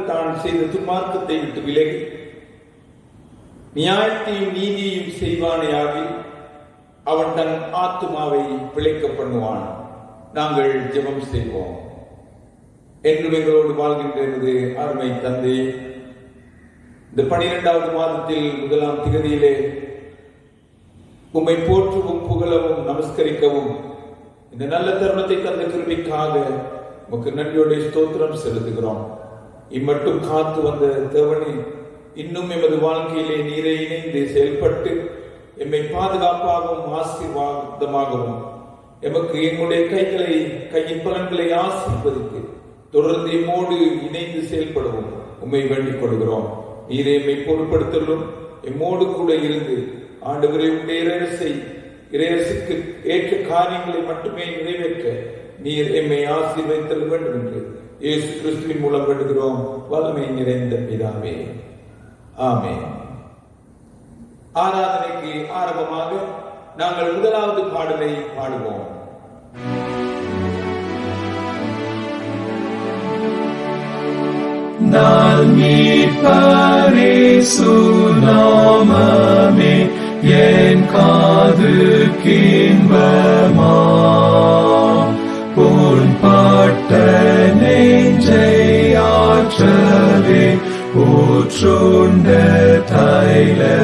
தான் செய்த துன்மார்க்கத்தை விட்டு விலகி நியாயத்தையும் நீதியையும் செய்வானையாகி அவன் தன் ஆத்துமாவை பிழைக்க பண்ணுவான். நாங்கள் ஜெபம் செய்வோம். என்றும் எங்களோடு வாழ்கின்றது அருமை தந்தை, இந்த 12வது மாதத்தில் 1ஆம் திகதியிலே உம்மை போற்றவும் புகழவும் நமஸ்கரிக்கவும் இந்த நல்ல தருணத்தை தந்த கிருபைக்காக உமக்கு நன்றியோட ஸ்தோத்திரம் செலுத்துகிறோம். இம்மட்டும் காத்து வந்த தேவனே, இன்னும் எமது வாழ்க்கையிலே நீரை இணைந்து செயல்பட்டு எம்மை பாதுகாப்பாகவும் ஆசீர்வாதமாகவும் எமக்கு எங்களுடைய கையின் பலன்களை ஆசீர்வதித்து தொடர்ந்து எம்மோடு இணைந்து செயல்படவும் உம்மை வேண்டிக் கொள்கிறோம். நீரை எம்மை பொருட்படுத்தலும் எம்மோடு கூட இருந்து ஆண்டவரை உடைய இறையரசுக்கு ஏற்ற காரியங்களை மட்டுமே நிறைவேற்ற நீர் எம்மை ஆசீர்வதித்தல் வேண்டும் என்று இயேசு கிறிஸ்துவின் மூலம் வேண்டுகிறோம். வல்லமை நிறைந்த பிதாவே, ஆமென். ஆராதனைக்கு ஆரம்பமாக நாங்கள் 1வது பாடலை பாடுவோம். நல் மீட்பரே சுநாமமே என் காதுக்கு இன்பமாம். பொன்பட்ட நெஞ்சை ஆற்றவே ஊற்றுண்ட தைலமாம்.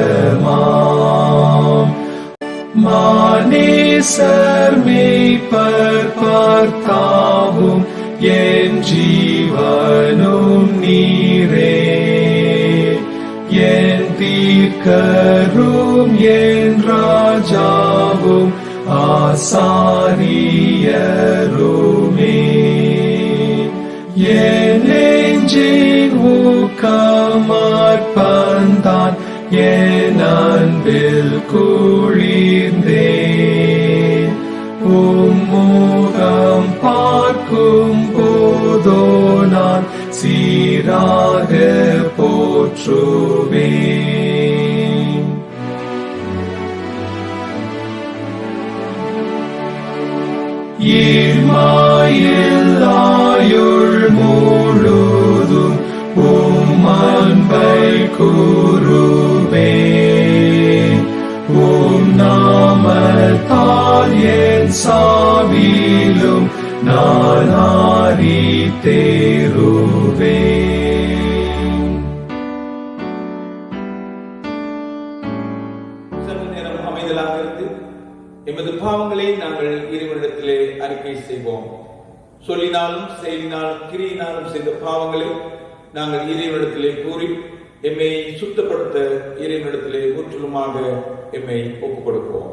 மானேசர் மேய்ப்பர் பார்த்தாவும் என் ஜீவனும் நீரே. என் தீர்க்கரும் என் ராஜாவும் ஆசாரியருமே. என் நெஞ்சின் ஊக்கமார்ப்பந்தான் என் அன்பில் குளிர்ந்தேன். உம்முகம் பார்க்கும் போதோ நான் சீராக போற்றுவேன். ஈர்மாயில் ஆயுள் முழுதும் உம் அன்பை கூறுவேன். உம் நாமத்தால் என் சாவிலும் நான் தேறுவேன். சற்று நேரம் அமைதலாக இருந்து எமது பாவங்களை நாங்கள் இறைவனிடத்திலே அறிக்கை செய்வோம். சொல்லினாலும் செயலினாலும் கிரியினாலும் செய்த பாவங்களை நாங்கள் இறைவனிடத்திலே கூறி எம்மை சுத்தப்படுத்த இறைவனிடத்திலே முற்றிலுமாக எம்மை ஒப்புக் கொடுப்போம்.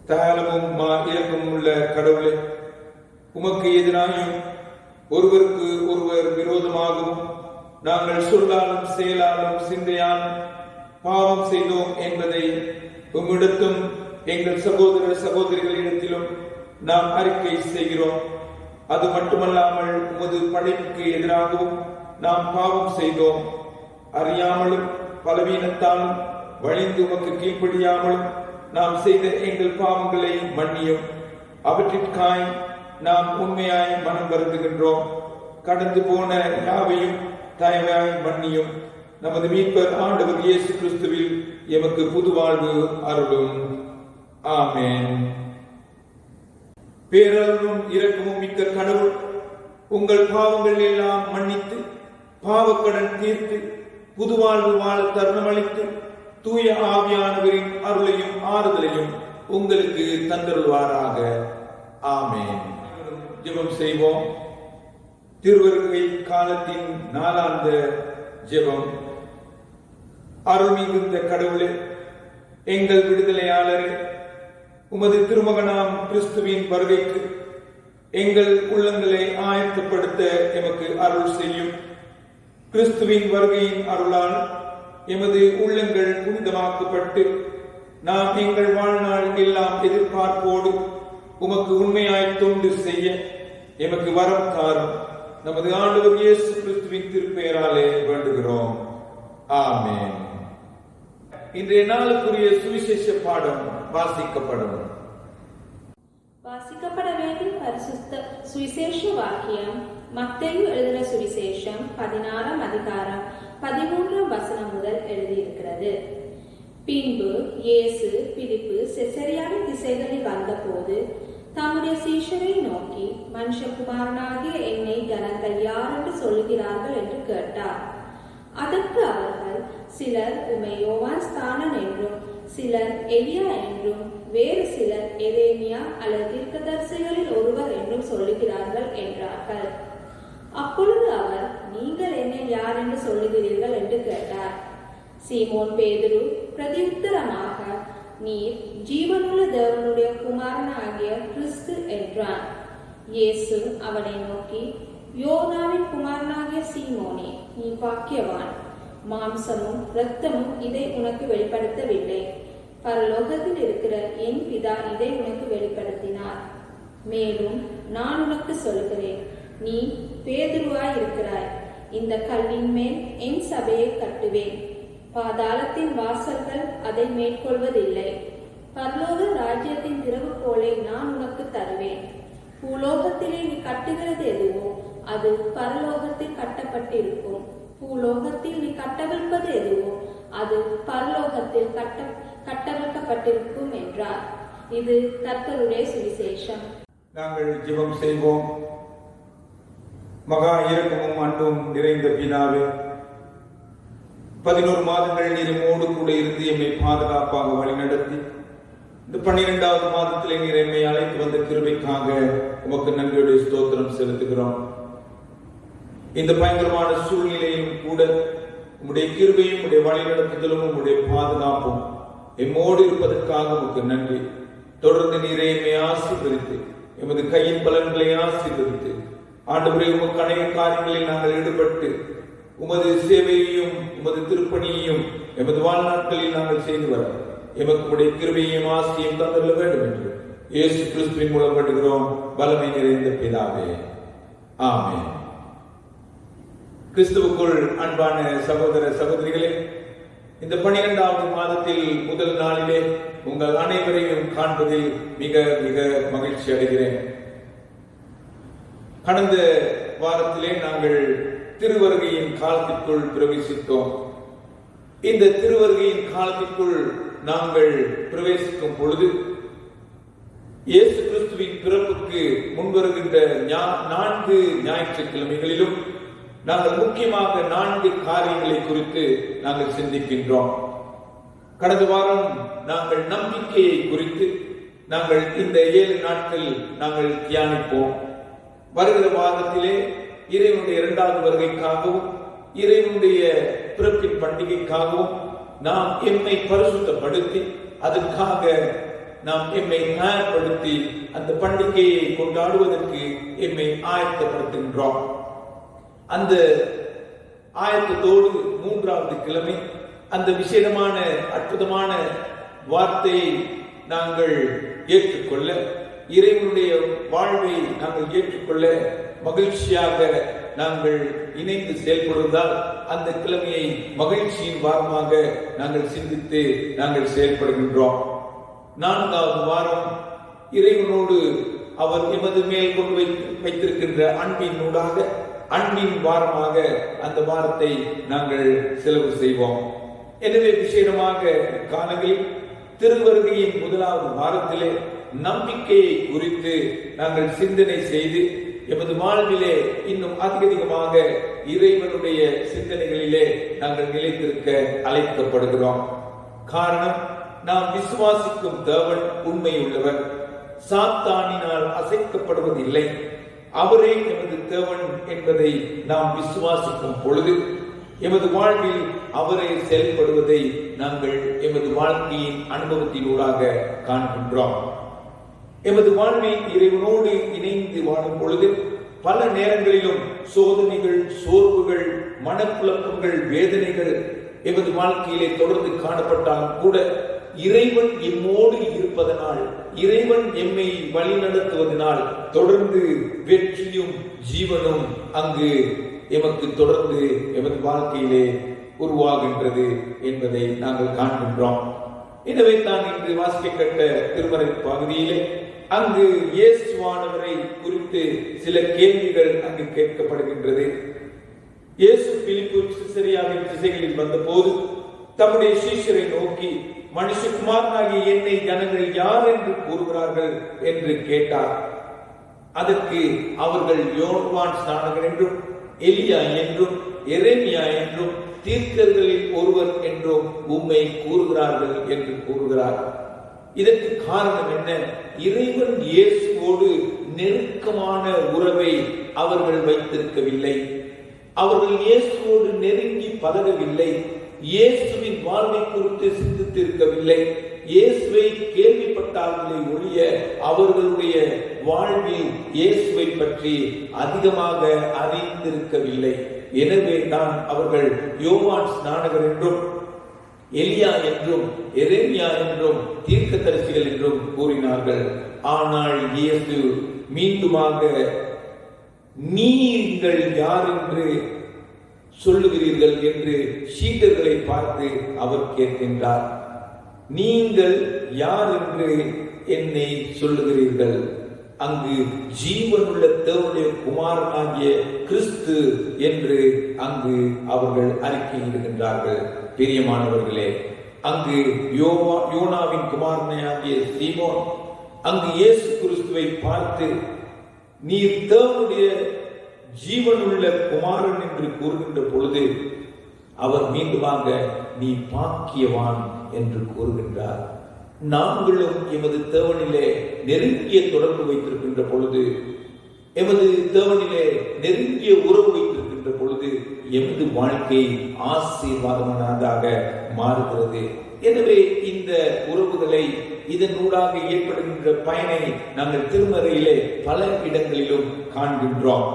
தாளமும் இரக்கமும் உள்ள கடவுளே, உமக்கு எதிராயும் ஒருவருக்கு ஒருவர் விரோதமாகவும் நாங்கள் சொல்லாலும் செயலாலும் சிந்தையாலும் பாவம் செய்தோம் என்பதை உம்மிடத்தும் எங்கள் சகோதர சகோதரிகளிடத்திலும் நாம் அறிக்கை செய்கிறோம். அது மட்டுமல்லாமல் உமது படைப்புக்கு எதிராகவும் நாம் பாவம் செய்தோம். அறியாமலும் பலவீனத்தாலும் வழிந்து உமக்கு கீழ்ப்படியாமலும் நாம் செய்த எங்கள் பாவங்களை மன்னியும். அவற்றிற்காய் நாம் உண்மையாய் மனம் வருந்துகின்றோம். கடந்து போன யாவையும் தயவாய் மன்னியும். நமது மீட்பர் ஆண்டவர் இயேசு கிறிஸ்துவில் எமக்கு புது வாழ்வு அருளும். ஆமென். பேரருளும் இரக்கமும் மிக்க கடவுள் உங்கள் பாவங்கள் எல்லாம் மன்னித்து பாவக்கடன் தீர்த்து புது வாழ்வு வாழ தருணம் அளித்து தூய ஆவியானவரின் அருளையும் ஆறுதலையும் உங்களுக்கு தந்தருள்வாராக. ஆமென். ஜெபம் செய்வோம். திருவருகை காலத்தின் நாளாந்த ஜெபம். அருள் மிகுந்த கடவுளே, எங்கள் விடுதலையாளரே, உமது திருமகனாம் கிறிஸ்துவின் வருகைக்கு எங்கள் உள்ளங்களை ஆயத்தப்படுத்த எமக்கு அருள் செய்யும். கிறிஸ்துவின் வருகையின் அருளால் எமது உள்ளங்கள் புனிதமாக்கப்பட்டு நாம் எங்கள் வாழ்நாள் எல்லாம் எதிர்பார்ப்போடு உமக்கு உண்மையாய் தொண்டு செய்ய எமக்கு வரம் தாரும். நமது ஆண்டவர் இயேசு கிறிஸ்துவின் திருப்பெயராலே வேண்டுகிறோம். ஆமென். இன்றைய நாளுக்குரிய சுவிசேஷ பாடம் வாசிக்கப்படும். வாசிக்கப்பட வேண்டிய பரிசுத்த சுவிசேஷ வாக்கியம் மத்தேயு எழுதின சுவிசேஷம் 16ஆம் அதிகாரம் 13ஆம் வசனம் முதல் எழுதியிருக்கிறது. பின்பு இயேசு பிலிப்பு செசரியாவின் திசைகளில் வந்தபோது தம்முடைய சீஷரை நோக்கி, மனுஷகுமாரனாகிய என்னை ஜனங்கள் யார் என்று சொல்லுகிறார்கள் என்று கேட்டார். அதற்கு அவர்கள், சிலர் உம்மை யோவான் ஸ்நானன் என்றும், சிலர் எலியா என்றும், வேறு சிலர் எரேமியா அல்லது தீர்க்கதரிசிகளில் ஒருவர் என்றும் சொல்லுகிறார்கள் என்றார்கள். அப்பொழுது அவர், நீங்கள் என்னை யார் என்று சொல்லுகிறீர்கள் என்று கேட்டார். சீமோன் பேதுரு பிரதியுத்தரமாக, நீர் ஜீவனுள்ள தேவனுடைய குமாரனாகிய கிறிஸ்து என்றான். இயேசு அவனை நோக்கி, யோனாவின் குமாரனாகிய சீமோனே, நீ பாக்கியவான். மாம்சமும் இரத்தமும் இதை உனக்கு வெளிப்படுத்தவில்லை, பரலோகத்தில் இருக்கிற என் பிதா இதை உனக்கு வெளிப்படுத்தினார். மேலும் நான் உனக்கு சொல்கிறேன், நீ பேதுருவாய் இருக்கிறாய். இந்த கல்லின் மேல் என் சபையை கட்டுவேன். பாதாளத்தின் வாசல்கள் அதை மேற்கொள்வதில்லை. பரலோக ராஜ்யத்தின் திறவுகோலை நான் உனக்கு தருவேன். பூலோகத்திலே நீ கட்டுகிறது எதுவோ அது பரலோகத்தில் கட்டப்பட்டிருக்கும். பூலோகத்தில் நீ கட்டவிழ்ப்பது எதுவோ அது பரலோகத்தில் கட்டவிழ்க்கப்பட்டிருக்கும் என்றார். இது கர்த்தருடைய சுவிசேஷம். நாங்கள் ஜெபம் செய்வோம். மகா இரக்கமும் அன்பும் நிறைந்த பிதாவே, 11 மாதங்கள் நீர் எம்மோடு கூட இருந்து எம்மை பாதுகாப்பாக வழிநடத்தி இந்த 12வது மாதத்திலே நீர் எம்மை அழைத்து வந்த கிருபைக்காக உமக்கு நன்றியோட ஸ்தோத்திரம் செலுத்துகிறோம். இந்த பயங்கரமான சூழ்நிலையிலும் கூட உம்முடைய கிருபையும் உம்முடைய வழிநடத்துதலும் உம்முடைய பாதுகாப்பும் எம்மோடு இருப்பதற்காக உமக்கு நன்றி. தொடர்ந்து நீரை எம்மை ஆசீர்வதித்து எமது கையின் பலன்களை ஆசீர்வதித்து ஆண்டவரே, உமக்கு அநேக காரியங்களில் நாங்கள் ஈடுபட்டு உமது சேவையையும் உமது திருப்பணியையும் எமது வாழ்நாட்களில் நாங்கள் செய்து வர எமக்கு உடைய கிருபையையும் ஆசியையும் தந்துள்ள வேண்டும் என்று இயேசு கிறிஸ்துவின் மூலம் வேண்டுகிறோம், வல்லமை நிறைந்த பிதாவே, ஆமென். கிறிஸ்துவுக்குள் அன்பான சகோதர சகோதரிகளே, இந்த 12வது மாதத்தில் முதல் நாளிலே உங்கள் அனைவரையும் காண்பதில் மிக மிக மகிழ்ச்சி அடைகிறேன். கடந்த வாரத்திலே நாங்கள் திருவருகையின் காலத்திற்குள் பிரவேசித்தோம். இந்த திருவருகையின் காலத்திற்குள் நாங்கள் பிரவேசிக்கும் பொழுது இயேசு கிறிஸ்துவின் பிறப்புக்கு முன்வருகின்ற 4 ஞாயிற்றுக்கிழமைகளிலும் நாங்கள் முக்கியமாக 4 காரியங்களை குறித்து நாங்கள் சிந்திக்கின்றோம். கடந்த வாரம் நாங்கள் நம்பிக்கையை குறித்து நாங்கள் இந்த 7 நாட்கள் நாங்கள் தியானிப்போம். வருகிற வாரத்திலே இறைவனுடைய 2வது வருகைக்காகவும் இறைவனுடைய பிறப்பின் பண்டிகைக்காகவும் நாம் எம்மை பரிசுத்தப்படுத்தி அதற்காக நாம் எம்மை தயார்படுத்தி அந்த பண்டிகையை கொண்டாடுவதற்கு எம்மை ஆயத்தப்படுத்துகின்றோம். அந்த ஆயத்தத்தோடு 3வது கிழமை அந்த விசேடமான அற்புதமான வார்த்தையை நாங்கள் ஏற்றுக்கொள்ள, இறைவனுடைய வாழ்வை நாங்கள் ஏற்றுக்கொள்ள மகிழ்ச்சியாக நாங்கள் இணைந்து செயல்படுவதால் அந்த கிழமையை மகிழ்ச்சியின் வாரமாக நாங்கள் சிந்தித்து நாங்கள் செயல்படுகின்றோம். 4வது வாரம் இறைவனோடு அவர் எமது மேல் கொண்டு வைத்திருக்கின்ற அன்பின் ஊடாக அன்பின் வாரமாக அந்த வாரத்தை நாங்கள் செலவு செய்வோம். எனவே விசேடமாக காலங்களில் திருவருகையின் 1வது வாரத்திலே நம்பிக்கையை குறித்து நாங்கள் சிந்தனை செய்து எமது வாழ்விலே இன்னும் அதிகமாக இறைவனுடைய சிந்தனைகளிலே நாங்கள் நிலைத்திருக்க அழைக்கப்படுகிறோம். காரணம், நாம் விசுவாசிக்கும் தேவன் உண்மையுள்ளவர், சாத்தானினால் அசைக்கப்படுவதில்லை. அவரே எமது தேவன் என்பதை நாம் விசுவாசிக்கும் பொழுது எமது வாழ்வில் அவரே செயல்படுவதை நாங்கள் எமது வாழ்க்கையின் அனுபவத்தினூடாக காண்கின்றோம். எமது வாழ்வில் இறைவனோடு இணைந்து வாழும் பொழுது பல நேரங்களிலும் சோதனைகள், சோர்வுகள், மனக்குழப்பங்கள், வேதனைகள் எமது வாழ்க்கையிலே தொடர்ந்து காணப்பட்டாலும் கூட இறைவன் எம்மோடு இருப்பதனால், இறைவன் எம்மை வழி நடத்துவதனால் தொடர்ந்து வெற்றியும் ஜீவனும் அங்கு எமக்கு தொடர்ந்து எமது வாழ்க்கையிலே உருவாகின்றது என்பதை நாங்கள் காண்கின்றோம். எனவே தான் இன்று வாசிக்க கேட்ட திருமறை பகுதியிலே அங்கு இயேசுவானவரை குறித்து சில கேள்விகள் அங்கு கேட்கப்படுகின்றது. இயேசு பிலிப்பு சிசரியாவின் திசைகளில் வந்தபோது தம்முடைய சீஷரை நோக்கி, மனுஷகுமாரனாகிய என்னை ஜனங்கள் யார் என்று கூறுகிறார்கள் என்று கேட்டார். அதற்கு அவர்கள் யோவான் ஸ்நானகன் என்றும், எலியா என்றும், எரேமியா என்றும், தீர்க்கர்களில் ஒருவர் என்றும் உம்மை கூறுகிறார்கள் என்று கூறுகிறார். இதற்கு காரணம் என்ன? இறைவன் இயேசுவோடு நெருக்கமான உறவை அவர்கள் வைத்திருக்கவில்லை. அவர்கள் இயேசுவோடு நெருங்கி பழகவில்லை. இயேசுவின் வாழ்வை குறித்து சிந்தித்திருக்கவில்லை. இயேசுவை கேள்விப்பட்டார்களே ஒழிய அவர்களுடைய வாழ்வில் இயேசுவை பற்றி அதிகமாக அறிந்திருக்கவில்லை. எனவே தான் அவர்கள் யோவான் ஸ்நானகர் என்றும், எலியா என்றும், எரேமியா என்றும், தீர்க்கதரிசிகள் என்றும் கூறினார்கள். ஆனால் இயேசு மீண்டுமாக, நீங்கள் யார் என்று சொல்லுகிறீர்கள் என்று சீடர்களை பார்த்து அவர் கேட்கின்றார். நீங்கள் யார் என்று என்னை சொல்லுகிறீர்கள்? அங்கு ஜீவனுள்ள தேவனுடைய குமாரனாகிய கிறிஸ்து என்று அங்கு அவர்கள் அறிக்கையிடுகின்றார்கள். பிரியமானவர்களே, அங்கு யோனாவின் குமாரனாகிய சீமோன் அங்கு இயேசு கிறிஸ்துவை பார்த்து, நீர் தேவனுடைய ஜீவனுள்ள குமாரன் என்று கூறுகின்ற பொழுது அவர் மீண்டுமாக நீ பாக்கியவான் என்று கூறுகின்றார். நாங்களும் எமது தேவனிலே நெருங்கிய தொடர்பு வைத்திருக்கின்ற பொழுது, எமது தேவனிலே நெருங்கிய உறவு வைத்திருக்கின்ற பொழுது எமது வாழ்க்கை ஆசீர்வாதமானதாக மாறுகிறது. எனவே இந்த உறவுகளை, இதனூடாக ஏற்படுகின்ற பயனை நாங்கள் திருமறையிலே பல இடங்களிலும் காண்கின்றோம்.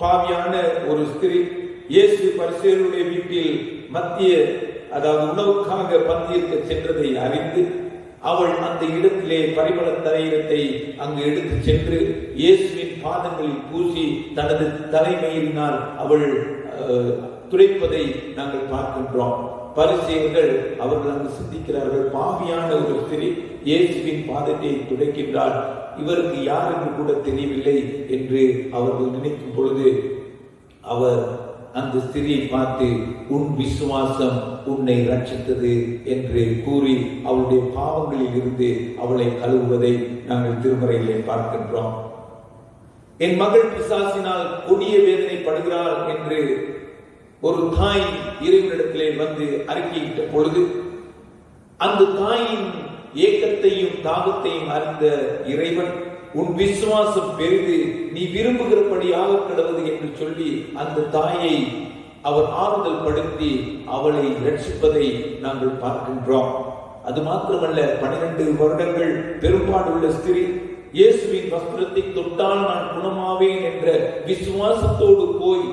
பாவியான ஒரு ஸ்திரீ இயேசு பரிசேயருடைய வீட்டில் உணவுக்காக பந்தியிருக்க சென்றதை அறிந்து அவள் அந்த இடத்திலே பரிமள தைலத்தை அங்கு எடுத்து சென்று இயேசுவின் பாதங்களில் பூசி தனது தலைமையினால் அவள் துடைப்பதை நாங்கள் பார்க்கின்றோம். பரிசேயர்கள் அவர்கள் அங்கு சிந்திக்கிறார்கள், பாவியான ஒரு ஸ்திரீ இயேசுவின் பாதத்தை துடைக்கின்றார், இவருக்கு யார் என்று கூட தெரியவில்லை என்று அவர்கள் நினைக்கும் பொழுது அவர் அந்த ஸ்திரியை பார்த்து, உன் விசுவாசம் உன்னை ரட்சித்தது என்று கூறி அவளுடைய பாவங்களில் இருந்து அவளை கழுவுவதை நாங்கள் திருமறையிலே பார்க்கின்றோம். என் மகள் பிசாசினால் கொடிய வேதனைப்படுகிறாள் என்று ஒரு தாய் இறைவனிடத்திலே வந்து அறிக்கையிட்ட பொழுது அந்த தாயின் ஏக்கத்தையும் தாகத்தையும் அறிந்த இறைவன், உன் விசுவாசம் பெரிது, நீ விரும்புகிறபடியாக கிடவது என்று சொல்லி அந்த தாயை அவர் ஆறுதல் படுத்தி அவளை ரட்சிப்பதை நாங்கள் பார்க்கின்றோம். அது மாத்திரமல்ல, 12 வருடங்கள் பெரும்பாடுள்ள ஸ்திரீ இயேசுவின் வஸ்திரத்தை தொட்டால் நான் குணமாவேன் என்ற விசுவாசத்தோடு போய்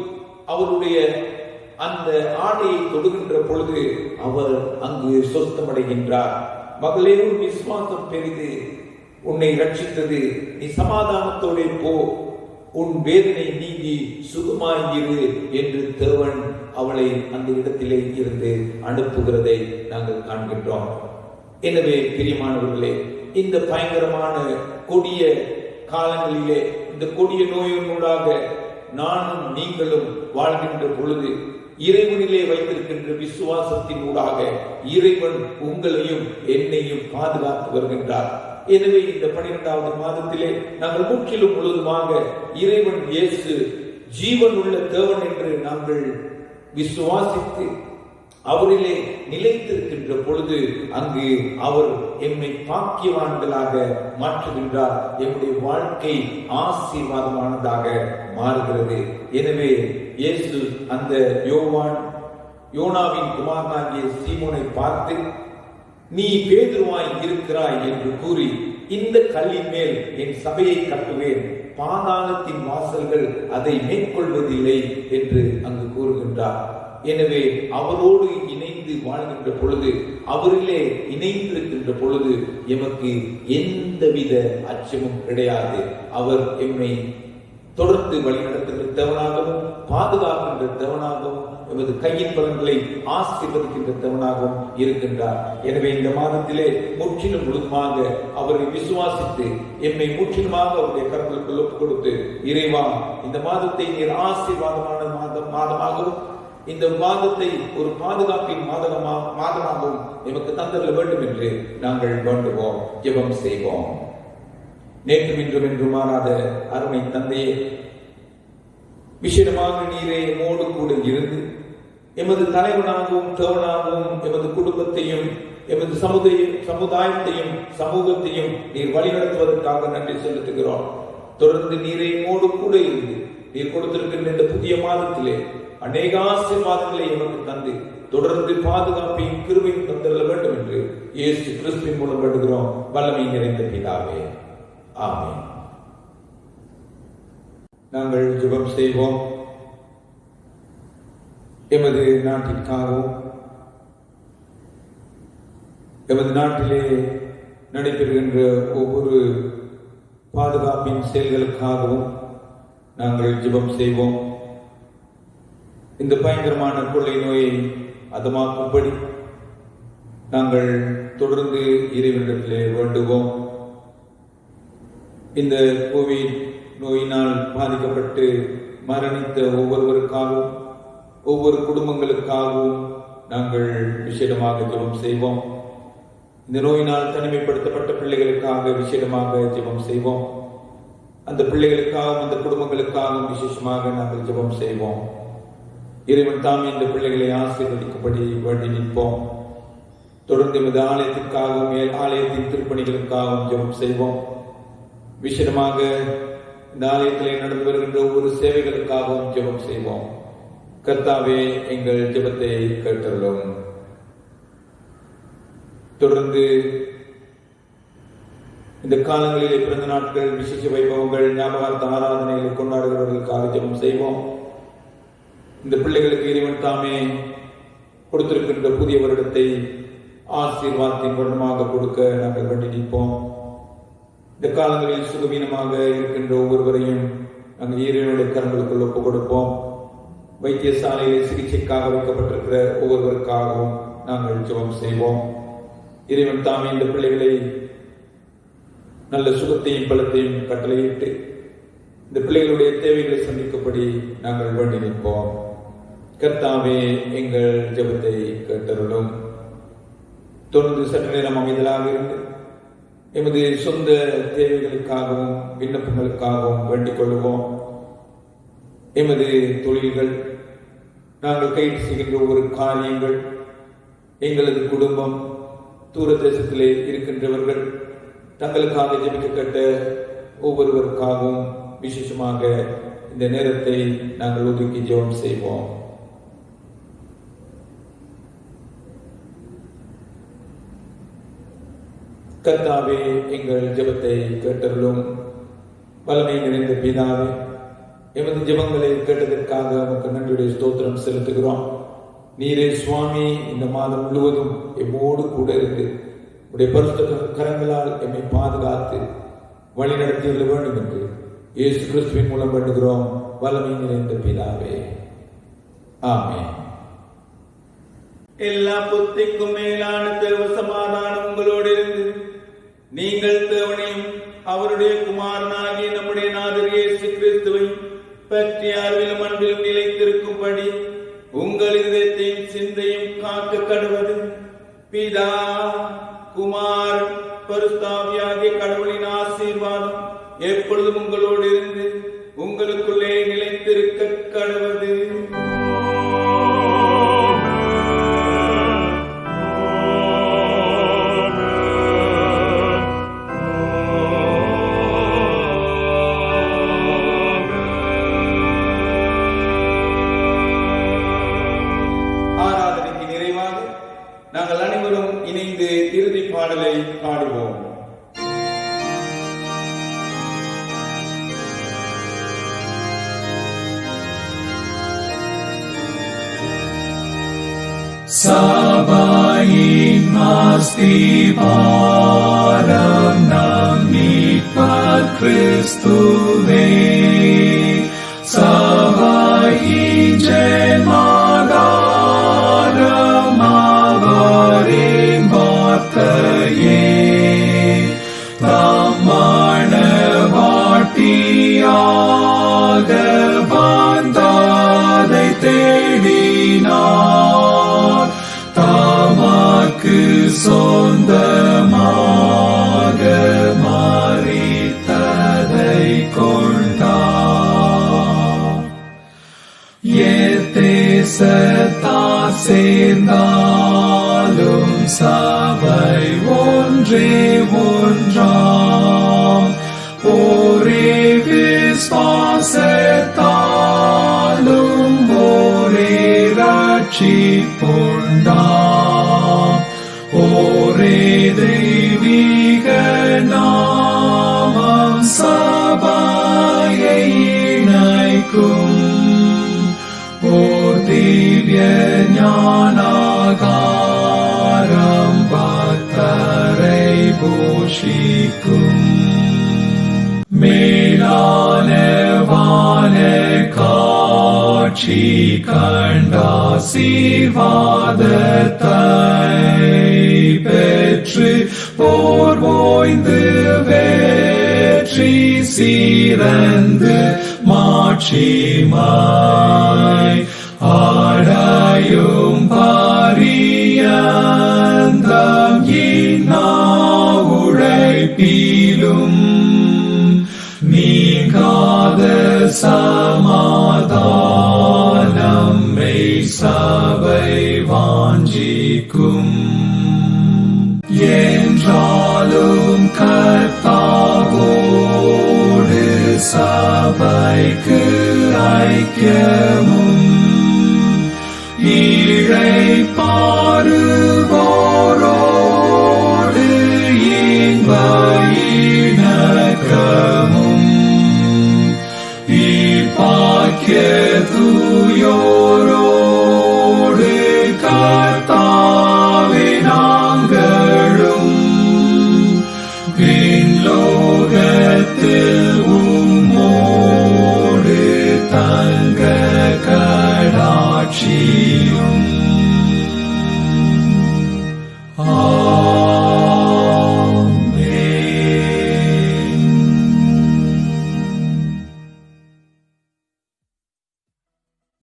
அவருடைய அந்த ஆடையை தொடுகின்ற பொழுது அவர் அங்கு சொஸ்தமடைகின்றார். மகளே, உன் விசுவாசம் பெரிது, உன்னை ரட்சித்தது, நீ சமாதானத்தோடு போ, உன் வேதனை நீங்கி சுகமாயிரு என்று தேவன் அவளை அந்த இடத்திலே இருந்து அனுப்புகிறதை நாங்கள் காண்கின்றோம். எனவே பிரியமானவர்களே, இந்த பயங்கரமான கொடிய காலங்களிலே, இந்த கொடிய நோயினூடாக நானும் நீங்களும் வாழ்கின்ற பொழுது இறைவனிலே வைத்திருக்கின்ற விசுவாசத்தின் ஊடாக இறைவன் உங்களையும் என்னையும் பாதுகாத்து வருகின்றார். எனவே இந்த 12வது மாதத்திலே நாங்கள் முற்றிலும் முழுவதுமாக இறைவன் இயேசு ஜீவன் உள்ள தேவன் என்று நாங்கள் விசுவாசித்து அவரிலே நிலைத்திருக்கின்ற பொழுது அங்கு அவர் எம்மை பாக்கியவான்களாக மாற்றுகின்றார். எம்முடைய வாழ்க்கை ஆசீர்வாதமானதாக மாறுகிறது. எனவே இயேசு அந்த யோனாவின் குமாரனாகிய சீமோனை பார்த்து, நீ பேதுருவாய் இருக்கிறாய் என்று கூறி, இந்த கல்லின் மேல் என் சபையை கட்டுவேன், பாதாளத்தின் வாசல்கள் அதை மேற்கொள்வதில்லை என்று அங்கு கூறுகின்றார். எனவே அவரோடு இணைந்து வாழ்கின்ற பொழுது, அவரிலே இணைந்திருக்கின்ற பொழுது எமக்கு எந்தவித அச்சமும் கிடையாது. அவர் எம்மை தொடர்ந்து வழிநடத்துகின்ற தேவனாகவும் பாதுகாக்கின்ற தேவனாகவும் எமது கையின் பலன்களை ஆசீர்வதிக்கின்ற தேவனாகவும் இருக்கின்றார். எனவே இந்த மாதத்திலே முற்றிலும் முழுதுமாக அவரை விசுவாசித்து எம்மை முற்றிலுமாக அவருடைய கரங்களுக்கு ஒப்புக் கொடுத்து, இறைவா, இந்த மாதத்தை நீர் ஆசீர்வாதமான மாதமாகவும் இந்த மாதத்தை ஒரு பாதுகாப்பின் மாதமாகவும் எமக்கு தந்தர வேண்டும் என்று நாங்கள் வேண்டுவோம், ஜெபம் செய்வோம். நேற்றும் இன்றும் என்று மாறாத அருமை தந்தையே, விசேடமாக நீரே எம்மோடு கூட இருந்து எமது தலைவனாகவும் தேவனாகவும் எமது குடும்பத்தையும் எமது சமுதாயத்தையும் சமூகத்தையும் நீர் வழிநடத்துவதற்காக நன்றி செலுத்துகிறோம். தொடர்ந்து நீரே எம்மோடு கூட இருந்து நீர் கொடுத்திருக்கின்ற இந்த புதிய மாதத்திலே அநேக ஆசீர்வாதங்களை எமக்கு தந்து தொடர்ந்து பாதுகாப்பையும் கிருபையும் தந்தருள வேண்டும் என்று இயேசு கிறிஸ்துவின் மூலம் வேண்டுகிறோம், வல்லமை நிறைந்த பிதாவே, ஆமென். நாங்கள் ஜெபம் செய்வோம். எமது நாட்டிற்காகவும் எமது நாட்டிலே நடைபெறுகின்ற ஒவ்வொரு பாதுகாப்பின் செயல்களுக்காகவும் நாங்கள் ஜெபம் செய்வோம். இந்த பயங்கரமான கொள்ளை நோயை அதமாக்கும்படி நாங்கள் தொடர்ந்து இறைவனிடத்திலே வேண்டுவோம். இந்த கோவிட் நோயினால் பாதிக்கப்பட்டு மரணித்த ஒவ்வொருவருக்காகவும் ஒவ்வொரு குடும்பங்களுக்காகவும் நாங்கள் விசேடமாக ஜெபம் செய்வோம். இந்த நோயினால் தனிமைப்படுத்தப்பட்ட பிள்ளைகளுக்காக விசேடமாக ஜெபம் செய்வோம். அந்த பிள்ளைகளுக்காகவும் அந்த குடும்பங்களுக்காகவும் விசேஷமாக நாங்கள் ஜெபம் செய்வோம். இறைவன் தாமே இந்த பிள்ளைகளை ஆசீர்வதிக்கும்படி வேண்டி நிற்போம். தொடர்ந்து இந்த ஆலயத்திற்காகவும் ஆலயத்தின் திருப்பணிகளுக்காகவும் ஜெபம் செய்வோம். விசேடமாக இந்த ஆலயத்திலே நடந்து வருகின்ற ஒவ்வொரு சேவைகளுக்காகவும் ஜெபம் செய்வோம். கர்த்தாவே, எங்கள் ஜெபத்தை கேட்டருளும். தொடர்ந்து இந்த காலங்களிலே பிறந்த நாட்கள், விசேஷ வைபவங்கள், ஞாபகார்த்த ஆராதனைகளை கொண்டாடுகிறவர்களுக்காக ஜெபம் செய்வோம். இந்த பிள்ளைகளுக்கு இறைவன் தாமே கொடுத்திருக்கின்ற புதிய வருடத்தை ஆசீர்வாதத்தின் வருடமாக கொடுக்க நாங்கள் வேண்டி நிற்போம். இந்த காலங்களில் சுகவீனமாக இருக்கின்ற ஒவ்வொருவரையும் நாங்கள் இறைவனுடைய கரங்களுக்குள் ஒப்புக் கொடுப்போம். வைத்தியசாலையில் சிகிச்சைக்காக வைக்கப்பட்டிருக்கிற ஒவ்வொருவருக்காகவும் நாங்கள் ஜெபம் செய்வோம். இறைவன் தாமே இந்த பிள்ளைகளை நல்ல சுகத்தையும் பலத்தையும் கட்டளையிட்டு இந்த பிள்ளைகளுடைய தேவைகளை சந்திக்கப்படி நாங்கள் வேண்டி நிற்போம். கர்த்தாவே, எங்கள் ஜெபத்தை கேட்டருளும். தொடர்ந்து சற்று நேரம் அமைதலாக இருந்து எமது சொந்த தேவைகளுக்காகவும் விண்ணப்பங்களுக்காகவும் வேண்டிக் கொள்வோம். எமது தொழில்கள், நாங்கள் கைது செய்கின்ற ஒவ்வொரு காரியங்கள், எங்களது குடும்பம், தூர தேசத்திலே இருக்கின்றவர்கள், தங்களுக்காக ஜெபிக்க கேட்ட ஒவ்வொருவருக்காகவும் விசேஷமாக இந்த நேரத்தை நாங்கள் ஒதுக்கி ஜெபம் செய்வோம். கர்த்தாவே, எங்கள் ஜெபத்தை கேட்டருளும். வல்லமை நிறைந்த பிதாவே, எமது ஜெபங்களை கேட்டதற்காக உமக்கு நன்றியுடைய ஸ்தோத்திரம் செலுத்துகிறோம். நீரே சுவாமி இந்த மாதம் முழுவதும் எம்மோடு கூட இருந்து உடைய பரிசுத்த கரங்களால் எம்மை பாதுகாத்து வழி நடத்தியுள்ள வேண்டும் என்று இயேசு கிறிஸ்துவின் மூலம் வேண்டுகிறோம், வல்லமை நிறைந்த பிதாவே, ஆமென். எல்லா புத்திக்கும் மேலான தேவ சமாதானம் உங்களோடு இருந்து நீங்கள் தேவனையும் அவருடைய குமாரனாகிய நம்முடைய நாதர் இயேசு கிறிஸ்துவை பற்றி அறிவிலும் அன்பிலும் நிலைத்திருக்கும்படி உங்கள் இதயத்தையும் சிந்தையும் காக்க கடவது. பிதா, குமார், பரிசுத்தாவியாகிய கடவுளின் ஆசீர்வாதம் எப்பொழுதும் உங்களோடு இருந்து உங்களுக்குள்ளே நிலைத்திருக்க கடவது. ஆராதனைக்கு நிறைவாக நாங்கள் அனைவரும் இணைந்து இறுதி பாடலை பாடுவோம். சபையின் அஸ்திபாரம் நம் மீட்பர் கிறிஸ்துவே. சபையின் ஜென்மகா ஆனாலும் சபை ஒன்றே ஒன்றாம் ஒரே விசுவாசத்தாலும் ஒரே ரட்சிப்புண்டாம் ஒரே தெய்வீக நாமம் சபையை இணைக்கும் ஓர் திவ்ய ஞானாகாரம் பக்தரை போஷிக்கும் மேலான வான காட்சி கண்டாசீர்வாதத்தை பெற்று போர் ஓய்ந்து வெற்றி சீரந்து மாட்சிமாய் ஆடையும் பரியந்தம் இன்னா உழைப்பிலும் நீங்காத சமாதானம் மெய் சபை வாஞ்சிக்கும் என்றாலும் கர்த்தாவோடு சபைக்கு ஐக்கியமும் இளைப்பாறுவோரோடு இன்ப இணக்கமும் இப்பாக்கியதுயோரோடு கர்த்தாவினாங்களும் விண்லோகத்தில் உம்மோடு தங்க கடாட்சி